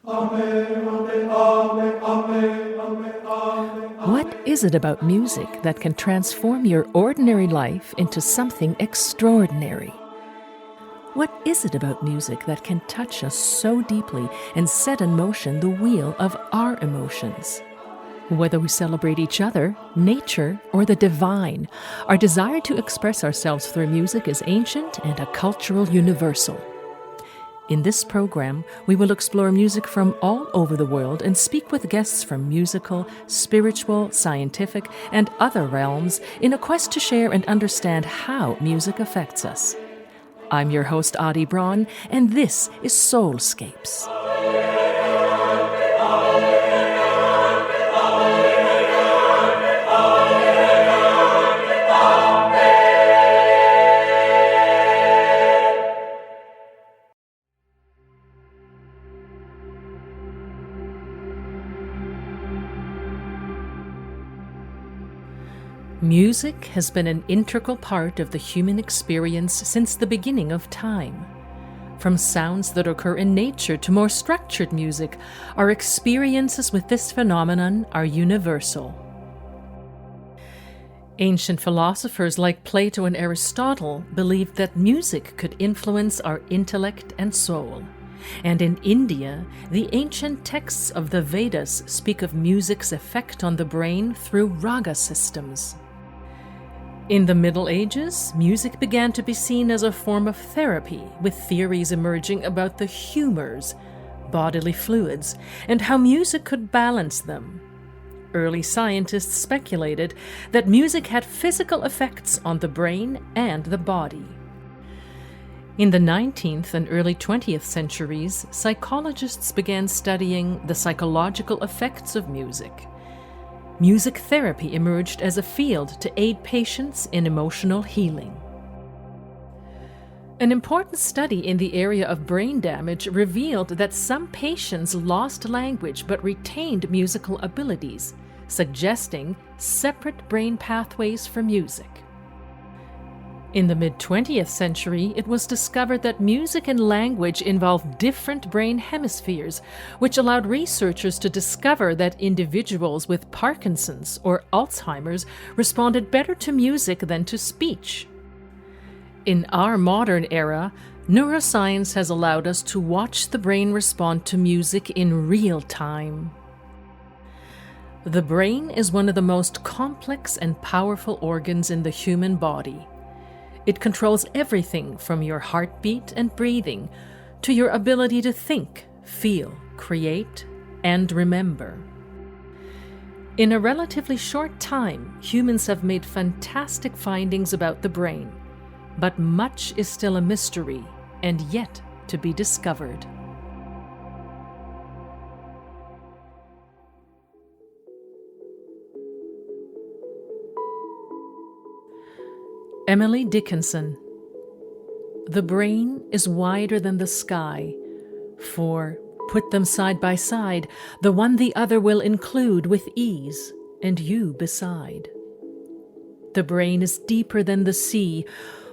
What is it about music that can transform your ordinary life into something extraordinary? What is it about music that can touch us so deeply and set in motion the wheel of our emotions? Whether we celebrate each other, nature, or the divine, our desire to express ourselves through music is ancient and a cultural universal. In this program, we will explore music from all over the world and speak with guests from musical, spiritual, scientific, and other realms in a quest to share and understand how music affects us. I'm your host, BRAUN, and this is Soulscapes. Music has been an integral part of the human experience since the beginning of time. From sounds that occur in nature to more structured music, our experiences with this phenomenon are universal. Ancient philosophers like Plato and Aristotle believed that music could influence our intellect and soul. And in India, the ancient texts of the Vedas speak of music's effect on the brain through raga systems. In the Middle Ages, music began to be seen as a form of therapy, with theories emerging about the humors, bodily fluids, and how music could balance them. Early scientists speculated that music had physical effects on the brain and the body. In the 19th and early 20th centuries, psychologists began studying the psychological effects of music. Music therapy emerged as a field to aid patients in emotional healing. An important study in the area of brain damage revealed that some patients lost language but retained musical abilities, suggesting separate brain pathways for music. In the mid-20th century, it was discovered that music and language involve different brain hemispheres, which allowed researchers to discover that individuals with Parkinson's or Alzheimer's responded better to music than to speech. In our modern era, neuroscience has allowed us to watch the brain respond to music in real time. The brain is one of the most complex and powerful organs in the human body. It controls everything from your heartbeat and breathing to your ability to think, feel, create, and remember. In a relatively short time, humans have made fantastic findings about the brain, but much is still a mystery and yet to be discovered. Emily Dickinson. The brain is wider than the sky, for, put them side by side, the one the other will include with ease, and you beside. The brain is deeper than the sea,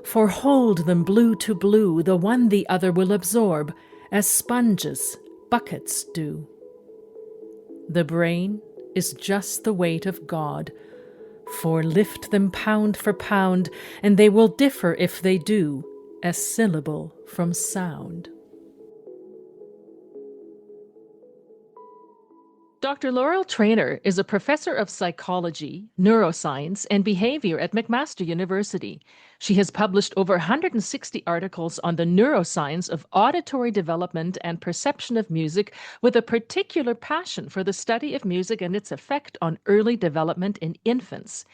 for hold them blue to blue, the one the other will absorb, as sponges, buckets do. The brain is just the weight of God, for lift them pound for pound, and they will differ if they do, as syllable from sound. Dr. Laurel Trainor is a professor of psychology, neuroscience, and behavior at McMaster University. She has published over 160 articles on the neuroscience of auditory development and perception of music, with a particular passion for the study of music and its effect on early development in infants.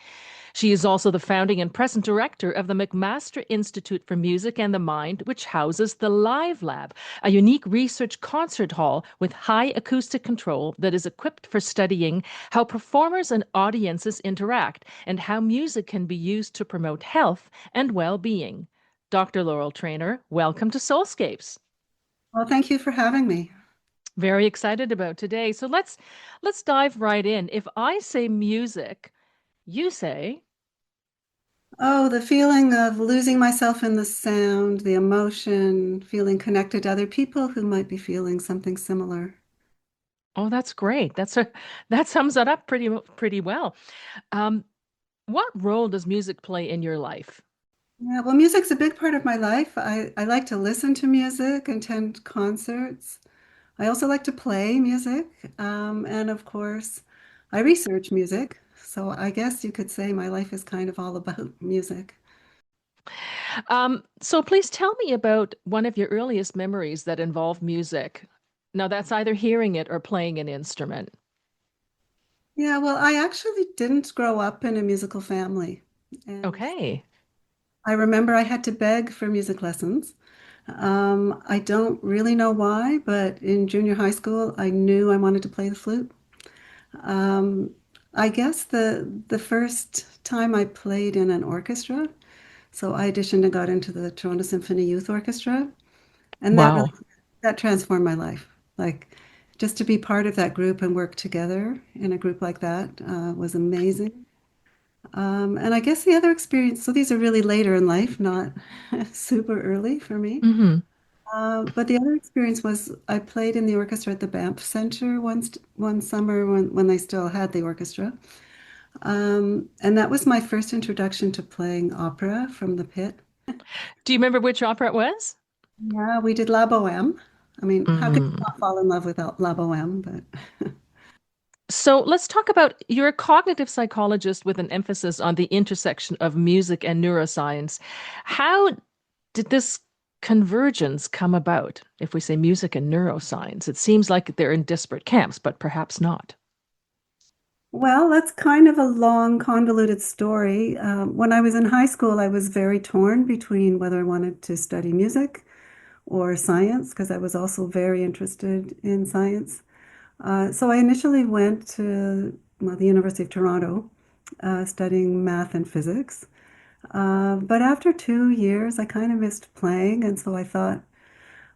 She is also the founding and present director of the McMaster Institute for Music and the Mind, which houses the Live Lab, a unique research concert hall with high acoustic control that is equipped for studying how performers and audiences interact and how music can be used to promote health and well-being. Dr. Laurel Trainor, welcome to Soulscapes. Well, thank you for having me. Very excited about today. So let's dive right in. If I say music, you say? Oh, the feeling of losing myself in the sound, the emotion, feeling connected to other people who might be feeling something similar. Oh, that's great. That sums it up pretty well. Um, what role does music play in your life? Yeah, well, music's a big part of my life. I like to listen to music, attend concerts. I also like to play music. And of course, I research music. So I guess you could say my life is kind of all about music. So please tell me about one of your earliest memories that involve music. Now, that's either hearing it or playing an instrument. Yeah, well, I actually didn't grow up in a musical family. And Okay. I remember I had to beg for music lessons. I don't really know why, but in junior high school, I knew I wanted to play the flute. Um, I guess the first time I played in an orchestra, so I auditioned and got into the Toronto Symphony Youth Orchestra, and Wow. that transformed my life. Like just to be part of that group and work together in a group like that was amazing. And I guess the other experience, so these are really later in life, not super early for me. Hmm. But the other experience was I played in the orchestra at the Banff Center one summer when they still had the orchestra. And that was my first introduction to playing opera from the pit. Do you remember which opera it was? Yeah, we did La Boheme. I mean, how could you Mm. not fall in love without La Boheme? But So let's talk about you're a cognitive psychologist with an emphasis on the intersection of music and neuroscience. How did this convergence come about? If we say music and neuroscience, it seems like they're in disparate camps, but perhaps not. well, that's kind of a long, convoluted story. When I was in high school, I was very torn between whether I wanted to study music or science, because I was also very interested in science. So I initially went to, well, the University of Toronto, studying math and physics. But after 2 years, I kind of missed playing, and so I thought,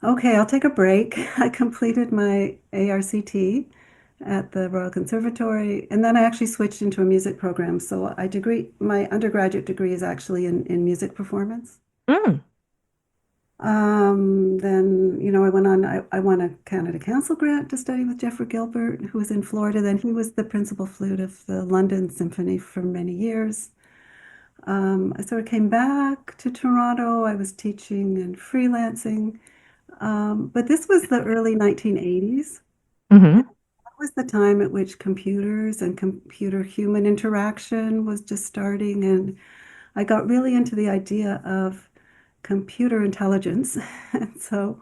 okay, I'll take a break. I completed my ARCT at the Royal Conservatory, and then I actually switched into a music program. So my undergraduate degree is actually in music performance. Mm. Then, I went on, I won a Canada Council grant to study with Jeffrey Gilbert, who was in Florida. Then he was the principal flute of the London Symphony for many years. I sort of came back to Toronto. I was teaching and freelancing. But this was the early 1980s. Hmm. That was the time at which computers and computer human interaction was just starting. And I got really into the idea of computer intelligence. And so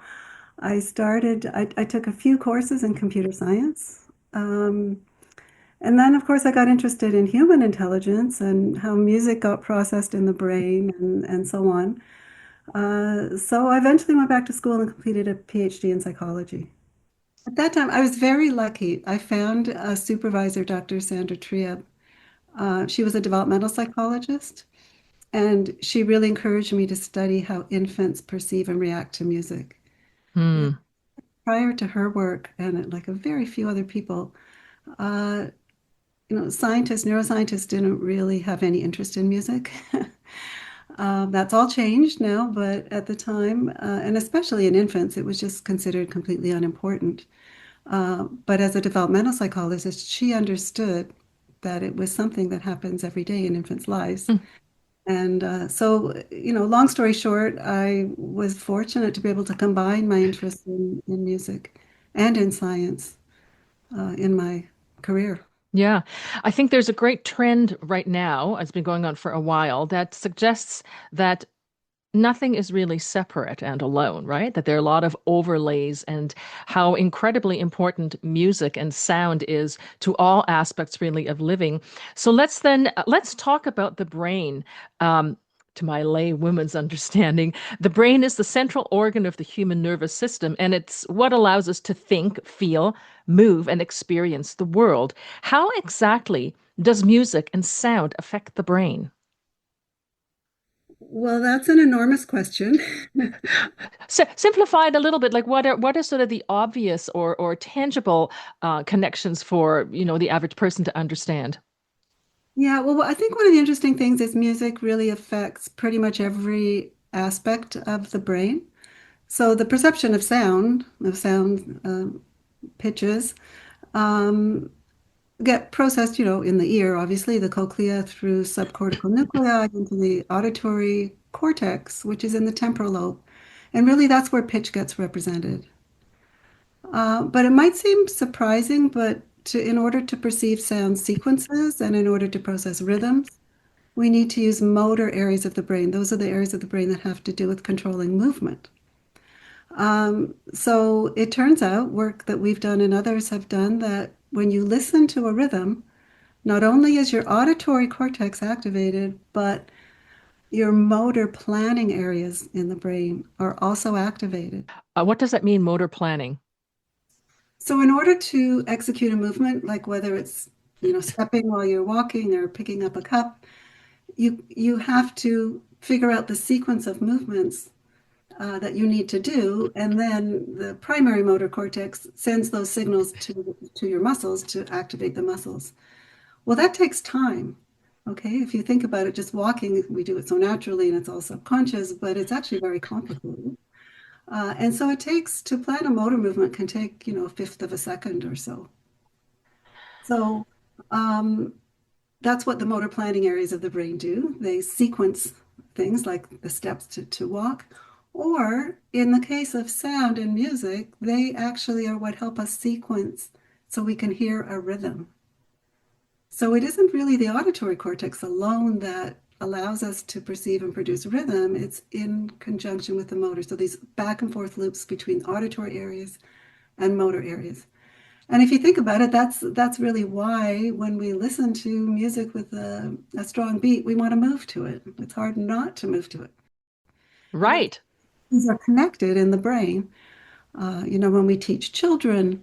I took a few courses in computer science. And then, of course, I got interested in human intelligence and how music got processed in the brain and so on. So I eventually went back to school and completed a PhD in psychology. At that time, I was very lucky. I found a supervisor, Dr. Sandra Trieb. She was a developmental psychologist, and she really encouraged me to study how infants perceive and react to music. Because Mm. prior to her work, and like a very few other people, uh, neuroscientists didn't really have any interest in music. That's all changed now, but at the time, and especially in infants, it was just considered completely unimportant. But as a developmental psychologist, she understood that it was something that happens every day in infants' lives. Mm. And long story short, I was fortunate to be able to combine my interest in music and in science in my career. Yeah, I think there's a great trend right now, it's been going on for a while, that suggests that nothing is really separate and alone, right? That there are a lot of overlays and how incredibly important music and sound is to all aspects really of living. So let's talk about the brain. Um, to my lay woman's understanding, the brain is the central organ of the human nervous system, and it's what allows us to think, feel, move, and experience the world. How exactly does music and sound affect the brain? Well, that's an enormous question. Simplified a little bit, like what are sort of the obvious or tangible connections for the average person to understand? Yeah, well, I think one of the interesting things is music really affects pretty much every aspect of the brain. So the perception of sound pitches, um, get processed, in the ear, obviously, the cochlea through subcortical nuclei into the auditory cortex, which is in the temporal lobe. And really, that's where pitch gets represented. But it might seem surprising, but in order to perceive sound sequences and in order to process rhythms, we need to use motor areas of the brain. Those are the areas of the brain that have to do with controlling movement. So it turns out, work that we've done and others have done, that when you listen to a rhythm, not only is your auditory cortex activated, but your motor planning areas in the brain are also activated. What does that mean, motor planning? So in order to execute a movement, like whether it's, stepping while you're walking or picking up a cup, you have to figure out the sequence of movements that you need to do, and then the primary motor cortex sends those signals to your muscles to activate the muscles. Well, that takes time. Okay, if you think about it, just walking, we do it so naturally and it's all subconscious, but it's actually very complicated. And so it takes, to plan a motor movement can take, a fifth of a second or so. So that's what the motor planning areas of the brain do. They sequence things like the steps to walk. Or in the case of sound and music, they actually are what help us sequence so we can hear a rhythm. So it isn't really the auditory cortex alone that allows us to perceive and produce rhythm. It's in conjunction with the motor. So these back and forth loops between auditory areas and motor areas. And if you think about it, that's really why when we listen to music with a strong beat, we want to move to it. It's hard not to move to it. Right. These are connected in the brain. When we teach children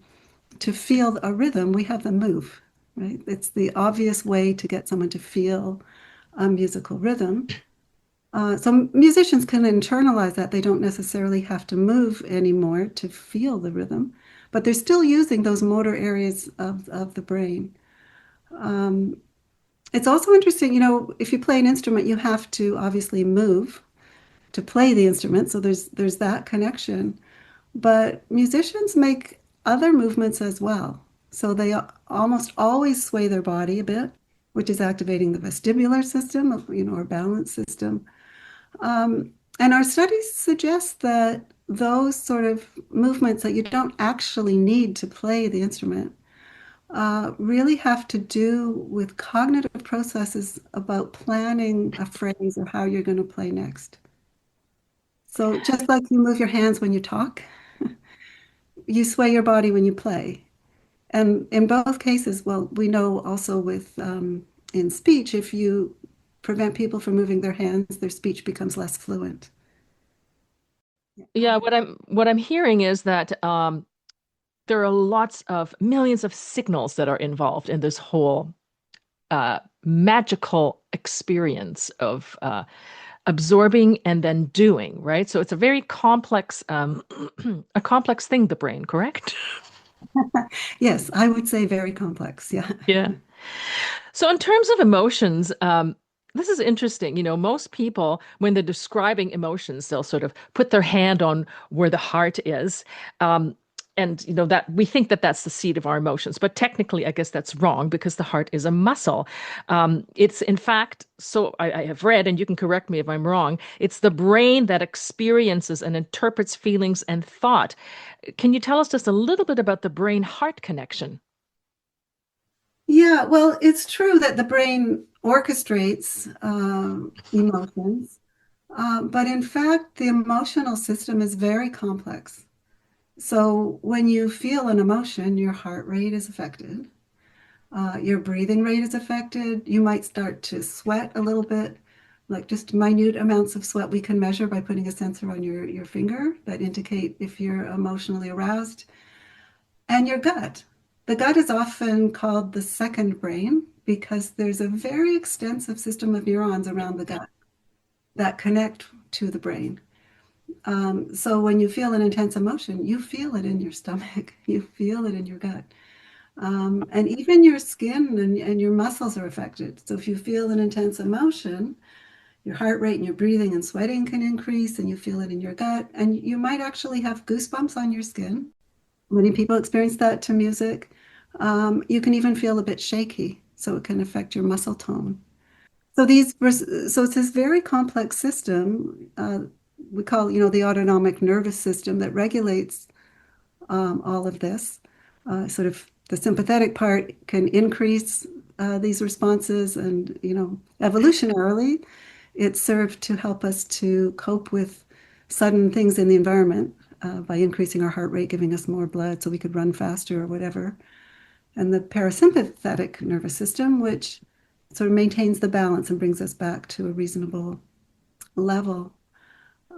to feel a rhythm, we have them move, right? It's the obvious way to get someone to feel a musical rhythm. So musicians can internalize that. They don't necessarily have to move anymore to feel the rhythm, but they're still using those motor areas of the brain. It's also interesting, if you play an instrument, you have to obviously move to play the instrument. So there's that connection. But musicians make other movements as well. So they almost always sway their body a bit, which is activating the vestibular system, our balance system. And our studies suggest that those sort of movements that you don't actually need to play the instrument really have to do with cognitive processes about planning a phrase or how you're going to play next. So just like you move your hands when you talk, you sway your body when you play. And in both cases, well, we know also with in speech, if you prevent people from moving their hands, their speech becomes less fluent. Yeah, what I'm hearing is that there are lots of millions of signals that are involved in this whole magical experience of absorbing and then doing, right? So it's a very complex, a complex thing, the brain, correct? Yes, I would say very complex. Yeah. Yeah. So in terms of emotions, this is interesting. Most people, when they're describing emotions, they'll sort of put their hand on where the heart is. And that we think that that's the seat of our emotions, but technically, I guess that's wrong because the heart is a muscle. It's in fact, so I have read, and you can correct me if I'm wrong, it's the brain that experiences and interprets feelings and thought. Can you tell us just a little bit about the brain-heart connection? Yeah, well, it's true that the brain orchestrates emotions, but in fact, the emotional system is very complex. So when you feel an emotion, your heart rate is affected, your breathing rate is affected. You might start to sweat a little bit, like just minute amounts of sweat we can measure by putting a sensor on your finger that indicate if you're emotionally aroused. And your gut. The gut is often called the second brain because there's a very extensive system of neurons around the gut that connect to the brain. So when you feel an intense emotion, you feel it in your stomach, you feel it in your gut. And even your skin and your muscles are affected. So if you feel an intense emotion, your heart rate and your breathing and sweating can increase, and you feel it in your gut. And you might actually have goosebumps on your skin. Many people experience that to music. You can even feel a bit shaky, so it can affect your muscle tone. So it's this very complex system we call, the autonomic nervous system that regulates all of this. Sort of the sympathetic part can increase these responses, and evolutionarily, it served to help us to cope with sudden things in the environment by increasing our heart rate, giving us more blood so we could run faster or whatever. And the parasympathetic nervous system, which sort of maintains the balance and brings us back to a reasonable level.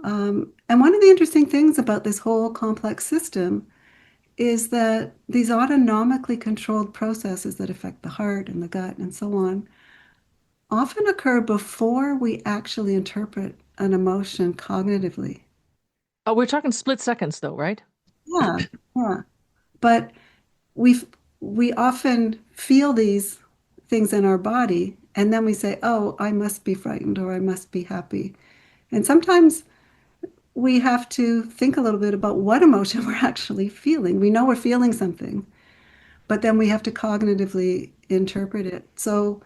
And one of the interesting things about this whole complex system is that these autonomically controlled processes that affect the heart and the gut and so on often occur before we actually interpret an emotion cognitively. Oh, we're talking split seconds though, right? Yeah, yeah. But we we often feel these things in our body, and then we say, "Oh, I must be frightened," or "I must be happy." And sometimes we have to think a little bit about what emotion we're actually feeling. We know we're feeling something, but then we have to cognitively interpret it. So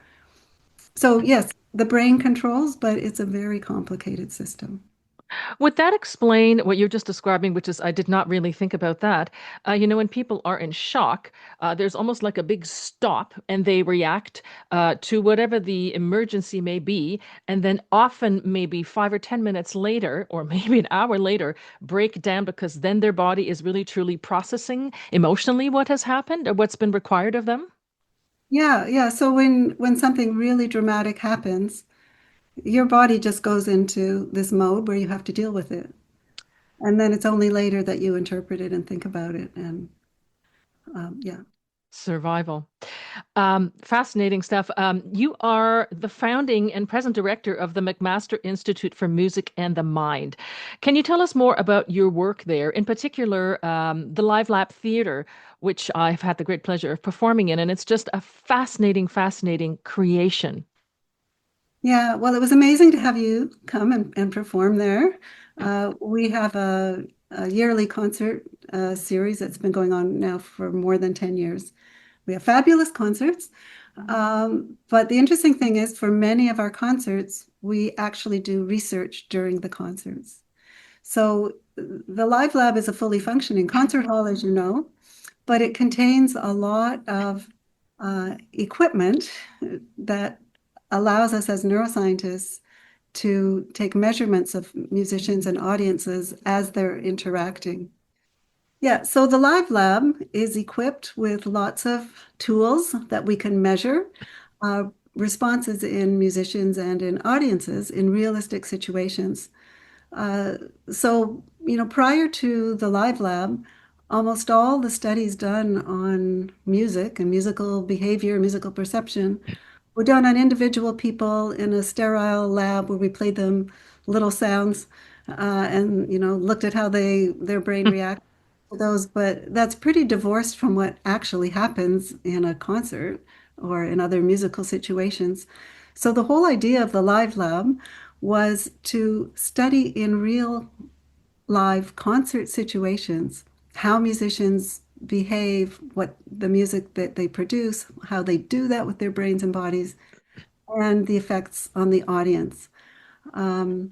yes, the brain controls, but it's a very complicated system. Would that explain what you're just describing, which is I did not really think about that. When people are in shock, there's almost like a big stop and they react to whatever the emergency may be. And then often, maybe 5 or 10 minutes later, or maybe an hour later, break down because then their body is really truly processing emotionally what has happened or what's been required of them. Yeah, yeah. So when something really dramatic happens, your body just goes into this mode where you have to deal with it. And then it's only later that you interpret it and think about it. And yeah. Survival. Fascinating stuff. You are the founding and present director of the McMaster Institute for Music and the Mind. Can you tell us more about your work there, in particular, the Live Lap Theater, which I've had the great pleasure of performing in, and it's just a fascinating, fascinating creation. Yeah, well, it was amazing to have you come and perform there. We have a yearly concert series that's been going on now for more than 10 years. We have fabulous concerts. But the interesting thing is, for many of our concerts, we actually do research during the concerts. So the Live Lab is a fully functioning concert hall, as you know, but it contains a lot of equipment that allows us as neuroscientists to take measurements of musicians and audiences as they're interacting. Yeah, so the Live Lab is equipped with lots of tools that we can measure responses in musicians and in audiences in realistic situations. Uh, so, prior to the Live Lab, almost all the studies done on music and musical behavior, musical perception, were done on individual people in a sterile lab where we played them little sounds and looked at how their brain reacts to those. But that's pretty divorced from what actually happens in a concert or in other musical situations. So the whole idea of the Live Lab was to study in real live concert situations how musicians behave, what the music that they produce, how they do that with their brains and bodies, and the effects on the audience. Um,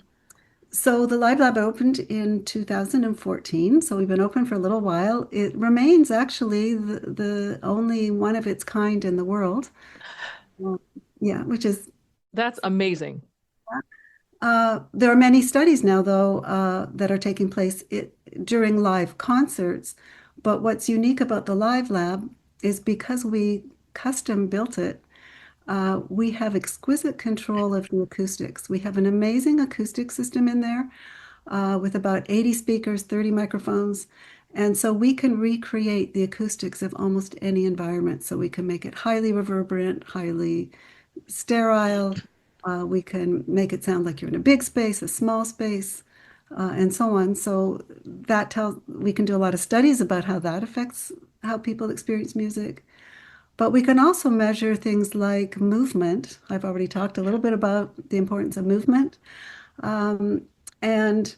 so the Live Lab opened in 2014, so we've been open for a little while. It remains actually the only one of its kind in the world. Well, yeah, which is That's amazing. there are many studies now, though, that are taking place during live concerts. But what's unique about the Live Lab is because we custom built it, we have exquisite control of the acoustics. We have an amazing acoustic system in there with about 80 speakers, 30 microphones. And so we can recreate the acoustics of almost any environment. So we can make it highly reverberant, highly sterile. We can make it sound like you're in a big space, a small space, and so on. So that tells we can do a lot of studies about how that affects how people experience music. But we can also measure things like movement. I've already talked a little bit about the importance of movement. Um, and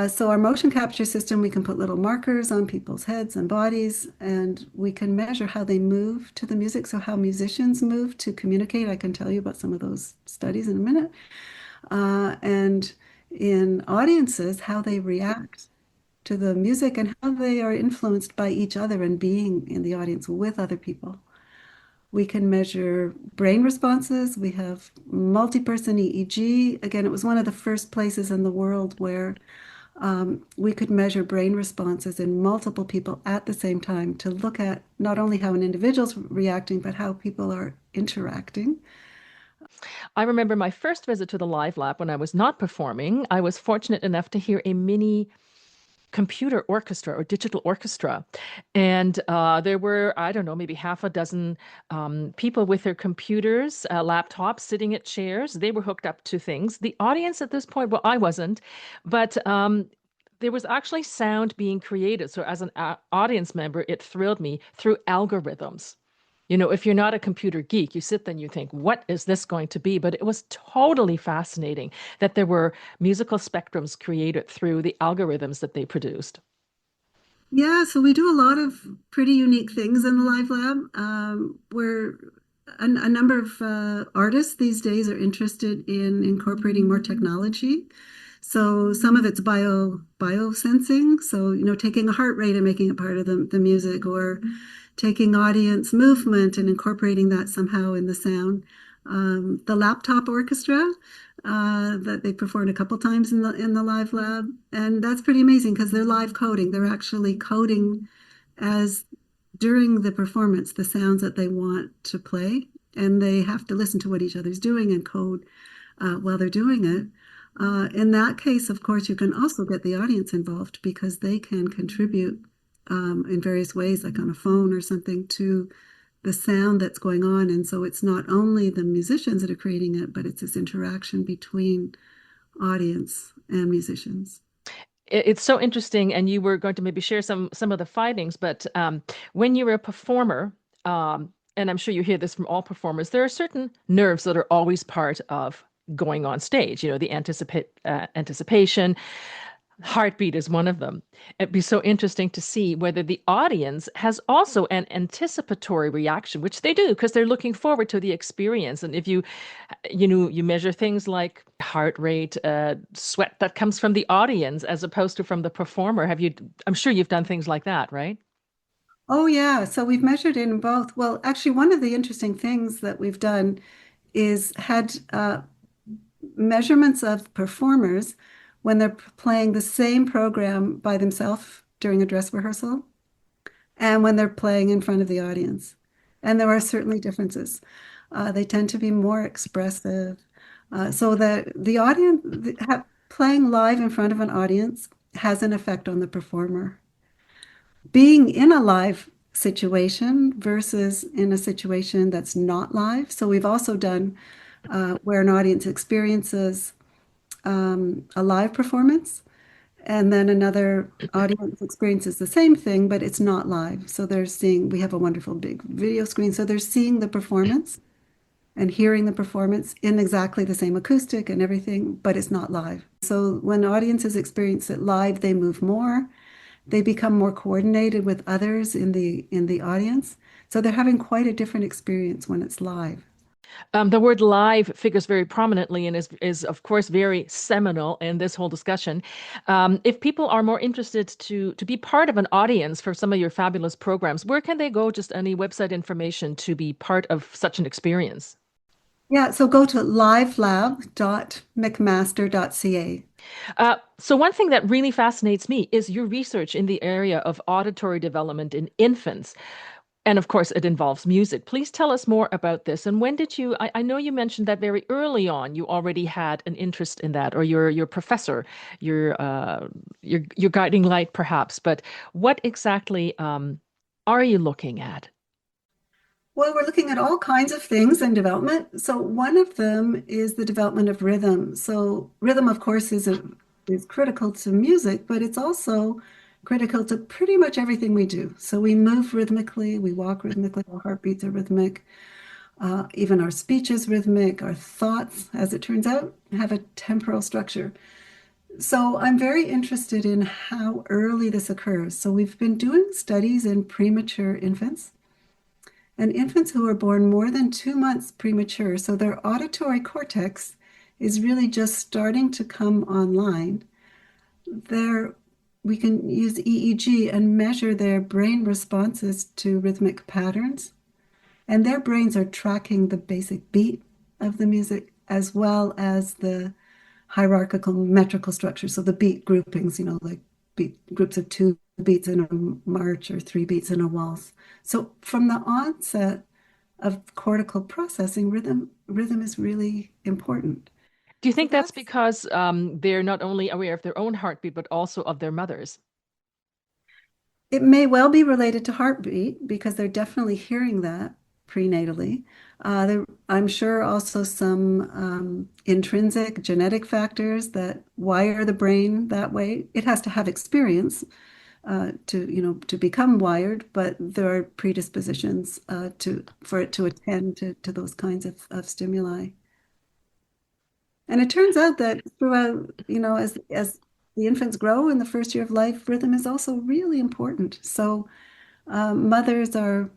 So our motion capture system, we can put little markers on people's heads and bodies, and we can measure how they move to the music. So how musicians move to communicate. I can tell you about some of those studies in a minute. And in audiences, how they react to the music and how they are influenced by each other and being in the audience with other people. We can measure brain responses. We have multi-person EEG. Again, it was one of the first places in the world where we could measure brain responses in multiple people at the same time to look at not only how an individual's reacting, but how people are interacting. I remember my first visit to the Live Lab when I was not performing. I was fortunate enough to hear a mini computer orchestra or digital orchestra. And there were, I don't know, maybe half a dozen people with their computers, laptops, sitting at chairs. They were hooked up to things. The audience at this point, well, I wasn't, but there was actually sound being created. So as an audience member, it thrilled me through algorithms. You know, if you're not a computer geek, you sit there and you think, what is this going to be? But it was totally fascinating that there were musical spectrums created through the algorithms that they produced. Yeah, so we do a lot of pretty unique things in the Live Lab. Where a number of artists these days are interested in incorporating more technology. So some of it's biosensing. So, taking a heart rate and making it part of the music, or taking audience movement and incorporating that somehow in the sound. The laptop orchestra that they performed a couple times in the Live Lab, and that's pretty amazing because they're live coding. They're actually coding as during the performance the sounds that they want to play, and they have to listen to what each other's doing and code while they're doing it. In that case, of course, you can also get the audience involved because they can contribute in various ways, like on a phone or something, to the sound that's going on. And so it's not only the musicians that are creating it, but it's this interaction between audience and musicians. It's so interesting, and you were going to maybe share some of the findings, but when you're a performer, and I'm sure you hear this from all performers, there are certain nerves that are always part of going on stage. You know, the anticipation. Heartbeat is one of them. It'd be so interesting to see whether the audience has also an anticipatory reaction, which they do because they're looking forward to the experience. And if you measure things like heart rate, sweat that comes from the audience as opposed to from the performer. I'm sure you've done things like that, right? Oh, yeah. So we've measured in both. Well, actually, one of the interesting things that we've done is had measurements of performers when they're playing the same program by themselves during a dress rehearsal and when they're playing in front of the audience. And there are certainly differences. They tend to be more expressive. So that the audience playing live in front of an audience has an effect on the performer. Being in a live situation versus in a situation that's not live. So we've also done where an audience experiences a live performance, and then another audience experiences the same thing, but it's not live. So we have a wonderful big video screen. So they're seeing the performance and hearing the performance in exactly the same acoustic and everything, but it's not live. So when audiences experience it live, they move more. They become more coordinated with others in the audience. So they're having quite a different experience when it's live. The word live figures very prominently and is of course very seminal in this whole discussion. If people are more interested to be part of an audience for some of your fabulous programs, where can they go? Just any website information to be part of such an experience? Yeah, so go to livelab.mcmaster.ca. So one thing that really fascinates me is your research in the area of auditory development in infants. And of course, it involves music. Please tell us more about this. And when did I know you mentioned that very early on, you already had an interest in that, or your professor, your guiding light, perhaps. But what exactly are you looking at? Well, we're looking at all kinds of things in development. So one of them is the development of rhythm. So rhythm, of course, is critical to music, but it's also critical to pretty much everything we do. So we move rhythmically, we walk rhythmically, our heartbeats are rhythmic, even our speech is rhythmic, our thoughts, as it turns out, have a temporal structure. So I'm very interested in how early this occurs. So we've been doing studies in premature infants and infants who are born more than 2 months premature. So their auditory cortex is really just starting to come online. There, we can use EEG and measure their brain responses to rhythmic patterns. And their brains are tracking the basic beat of the music as well as the hierarchical metrical structure. So the beat groupings, like beat groups of 2 beats in a march or 3 beats in a waltz. So from the onset of cortical processing, rhythm is really important. Do you So think that's that's because they're not only aware of their own heartbeat, but also of their mother's? It may well be related to heartbeat because they're definitely hearing that prenatally. I'm sure also some intrinsic genetic factors that wire the brain that way. It has to have experience to become wired, but there are predispositions for it to attend to those kinds of stimuli. And it turns out that throughout, as the infants grow in the first year of life, rhythm is also really important. So mothers are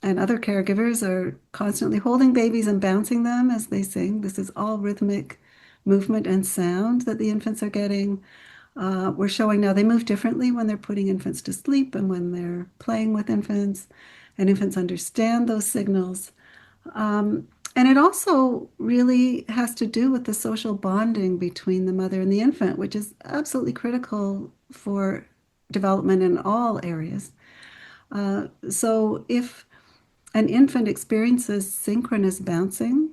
and other caregivers are constantly holding babies and bouncing them as they sing. This is all rhythmic movement and sound that the infants are getting. We're showing now they move differently when they're putting infants to sleep and when they're playing with infants, and infants understand those signals. And it also really has to do with the social bonding between the mother and the infant, which is absolutely critical for development in all areas. So if an infant experiences synchronous bouncing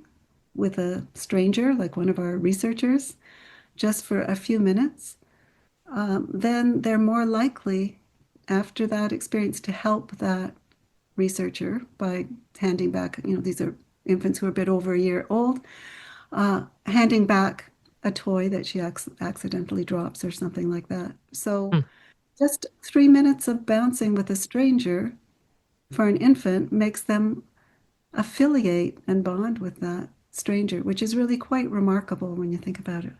with a stranger, like one of our researchers, just for a few minutes, then they're more likely after that experience to help that researcher by handing back, these are infants who are a bit over a year old, handing back a toy that she accidentally drops or something like that. So Hmm. just 3 minutes of bouncing with a stranger for an infant makes them affiliate and bond with that stranger, which is really quite remarkable when you think about it.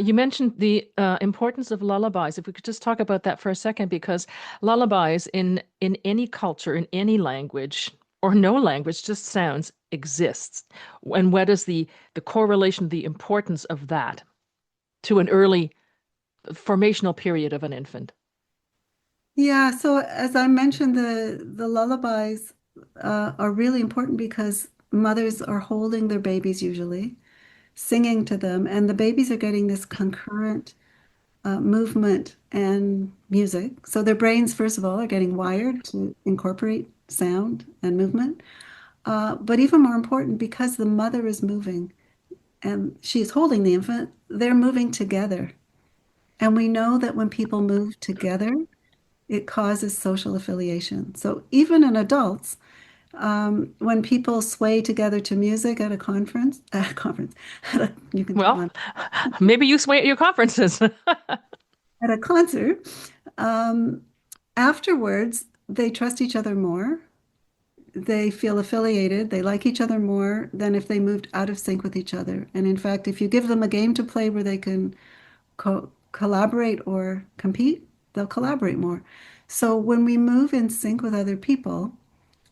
You mentioned the importance of lullabies. If we could just talk about that for a second, because lullabies in any culture, in any language, or no language, just sounds exists. And what is the correlation, the importance of that to an early formational period of an infant? Yeah, so as I mentioned, the lullabies are really important because mothers are holding their babies usually, singing to them, and the babies are getting this concurrent movement and music. So their brains, first of all, are getting wired to incorporate sound and movement. But even more important, because the mother is moving and she's holding the infant, they're moving together. And we know that when people move together, it causes social affiliation. So even in adults, when people sway together to music at a conference, you can come Well, on, maybe you sway at your conferences. at a concert, um, afterwards, they trust each other more. They feel affiliated. They like each other more than if they moved out of sync with each other. And in fact, if you give them a game to play where they can collaborate or compete, they'll collaborate more. So when we move in sync with other people,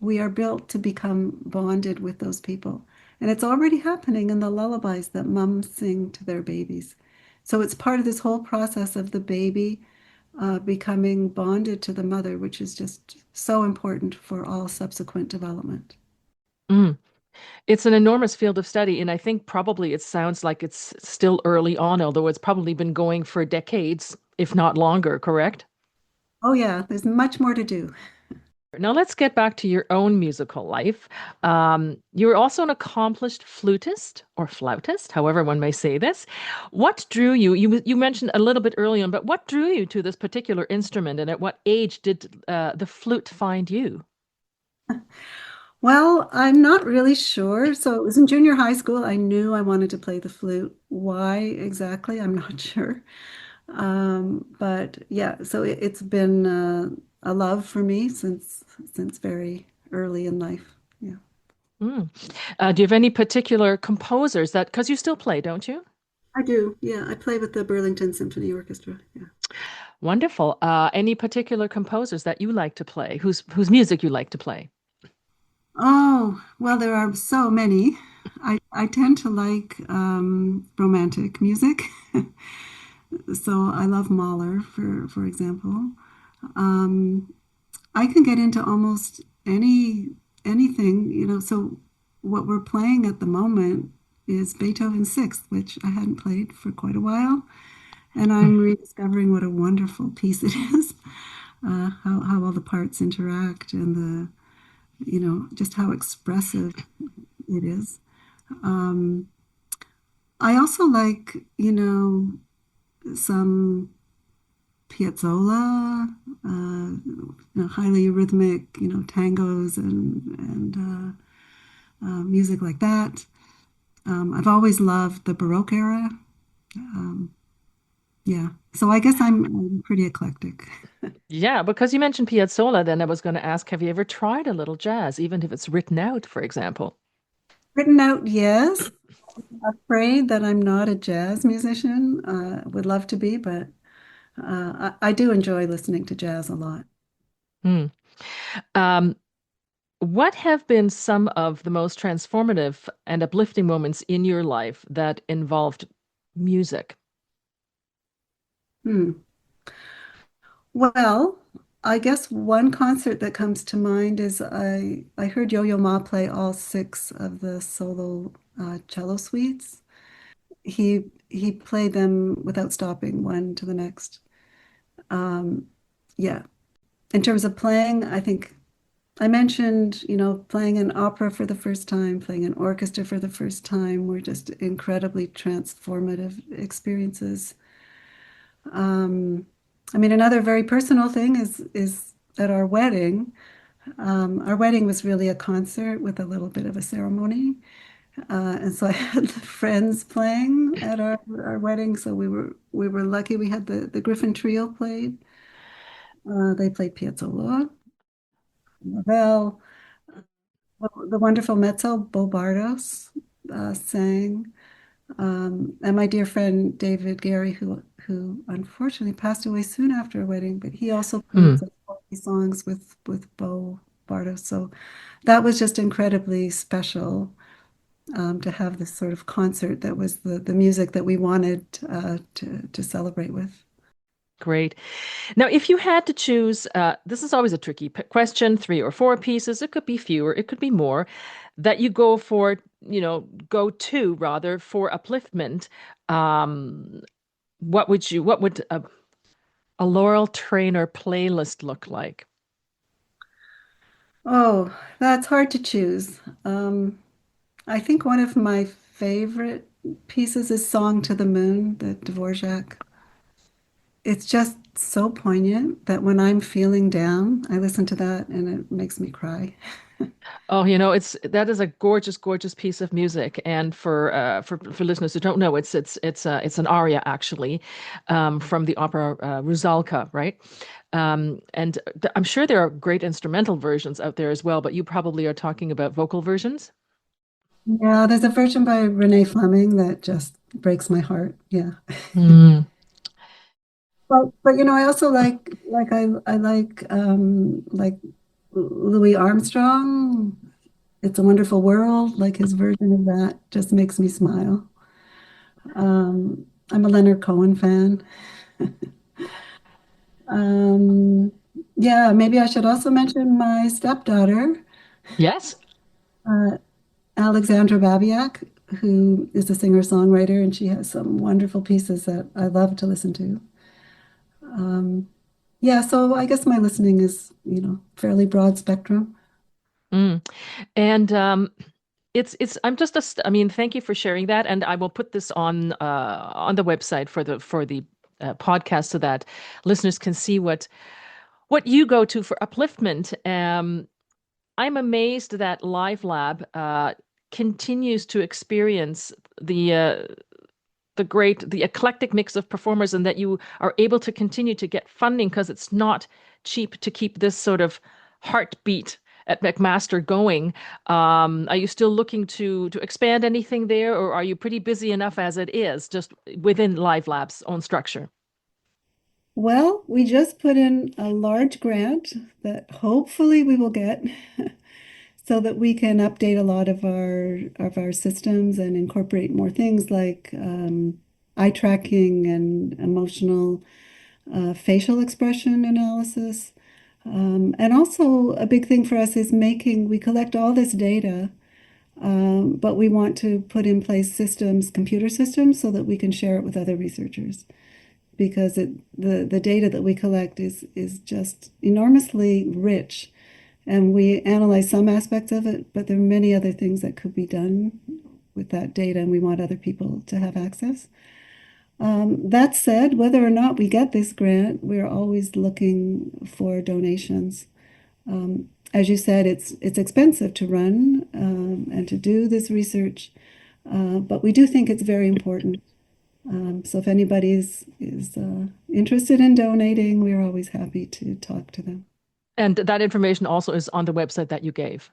we are built to become bonded with those people. And it's already happening in the lullabies that mums sing to their babies. So it's part of this whole process of the baby becoming bonded to the mother, which is just so important for all subsequent development. Mm. It's an enormous field of study, and I think probably it sounds like it's still early on, although it's probably been going for decades, if not longer, correct? Oh, yeah, there's much more to do. Now let's get back to your own musical life. You're also an accomplished flutist or flautist, however one may say this. What drew you? You mentioned a little bit early on, but what drew you to this particular instrument, and at what age did the flute find you? Well, I'm not really sure. So it was in junior high school. I knew I wanted to play the flute. Why exactly? I'm not sure. But yeah, so it's been a love for me since very early in life. Yeah. Mm. Do you have any particular composers that, because you still play, don't you? I do. Yeah, I play with the Burlington Symphony Orchestra. Yeah. Wonderful. Any particular composers that you like to play, whose music you like to play? Oh, well, there are so many. I tend to like romantic music. So I love Mahler, for example. Um, I can get into almost anything, So what we're playing at the moment is Beethoven's Sixth, which I hadn't played for quite a while, and Mm. I'm rediscovering what a wonderful piece it is. How all the parts interact and just how expressive it is. Um, I also like, some Piazzolla, highly rhythmic, tangos and music like that. I've always loved the Baroque era. Um, yeah, so I guess I'm pretty eclectic. Yeah, because you mentioned Piazzolla, then I was going to ask, have you ever tried a little jazz, even if it's written out, for example? Written out, yes. Afraid that I'm not a jazz musician. Would love to be, but I do enjoy listening to jazz a lot. Hmm. Um, what have been some of the most transformative and uplifting moments in your life that involved music? Hmm. Well, I guess one concert that comes to mind is I heard Yo-Yo Ma play all six of the solo cello suites. He played them without stopping one to the next. Um, yeah. In terms of playing, I think I mentioned, playing an opera for the first time, playing an orchestra for the first time were just incredibly transformative experiences. I mean, another very personal thing is at our wedding. Our wedding was really a concert with a little bit of a ceremony. And so I had the friends playing at our wedding. So we were lucky we had the Griffin Trio played. They played Piazzolla, Laurel, the wonderful mezzo Bo Bardos sang. And my dear friend David Gary, who unfortunately passed away soon after our wedding, but he also played Hmm. some folky songs with Bo Bardos. So that was just incredibly special to have this sort of concert that was the music that we wanted to celebrate with. Great. Now, if you had to choose, this is always a tricky question, three or four pieces, it could be fewer, it could be more, that you go for, go to rather for upliftment. Um, what would a Laurel Trainor playlist look like? Oh, that's hard to choose. I think one of my favorite pieces is Song to the Moon, the Dvorak. It's just so poignant that when I'm feeling down, I listen to that and it makes me cry. Oh, that is a gorgeous, gorgeous piece of music. And for listeners who don't know, it's an aria actually, from the opera Rusalka, right? And I'm sure there are great instrumental versions out there as well, but you probably are talking about vocal versions. Yeah, there's a version by Renee Fleming that just breaks my heart. Yeah. Mm. But I also I like Louis Armstrong. It's a Wonderful World. Like his version of that just makes me smile. I'm a Leonard Cohen fan. Um, yeah, maybe I should also mention my stepdaughter, Yes. uh, Alexandra Babiak, who is a singer-songwriter, and she has some wonderful pieces that I love to listen to. Um, yeah, so I guess my listening is, fairly broad spectrum. Mm. And it's I'm just a st I mean, thank you for sharing that, and I will put this on the website for the podcast so that listeners can see what you go to for upliftment. I'm amazed that Live Lab continues to experience the eclectic mix of performers, and that you are able to continue to get funding because it's not cheap to keep this sort of heartbeat at McMaster going. Are you still looking to expand anything there, or are you pretty busy enough as it is, just within Live Lab's own structure? Well, we just put in a large grant that hopefully we will get so that we can update a lot of our systems and incorporate more things like eye tracking and emotional facial expression analysis. And also a big thing for us is we collect all this data, but we want to put in place systems, computer systems, so that we can share it with other researchers. Because the data that we collect is just enormously rich. And we analyze some aspects of it, but there are many other things that could be done with that data, and we want other people to have access. That said, whether or not we get this grant, we're always looking for donations. As you said, it's expensive to run and to do this research, but we do think it's very important. So if anybody is interested in donating, we're always happy to talk to them. And that information also is on the website that you gave.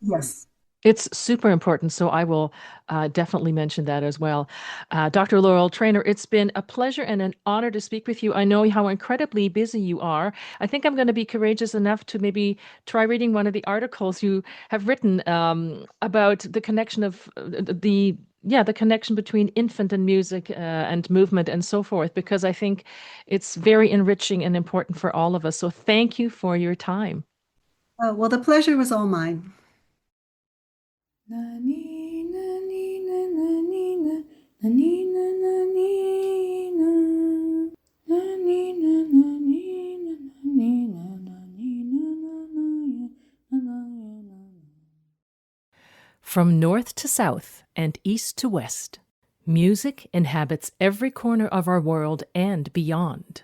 Yes. It's super important, so I will definitely mention that as well. Dr. Laurel Trainor, it's been a pleasure and an honor to speak with you. I know how incredibly busy you are. I think I'm going to be courageous enough to maybe try reading one of the articles you have written about the connection of the connection between infant and music and movement and so forth, because I think it's very enriching and important for all of us. So thank you for your time. Well, the pleasure was all mine. From north to south and east to west, music inhabits every corner of our world and beyond.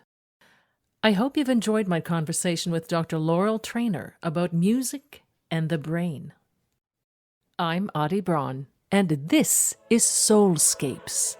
I hope you've enjoyed my conversation with Dr. Laurel Trainor about music and the brain. I'm Audie BRAUN, and this is Soulscapes.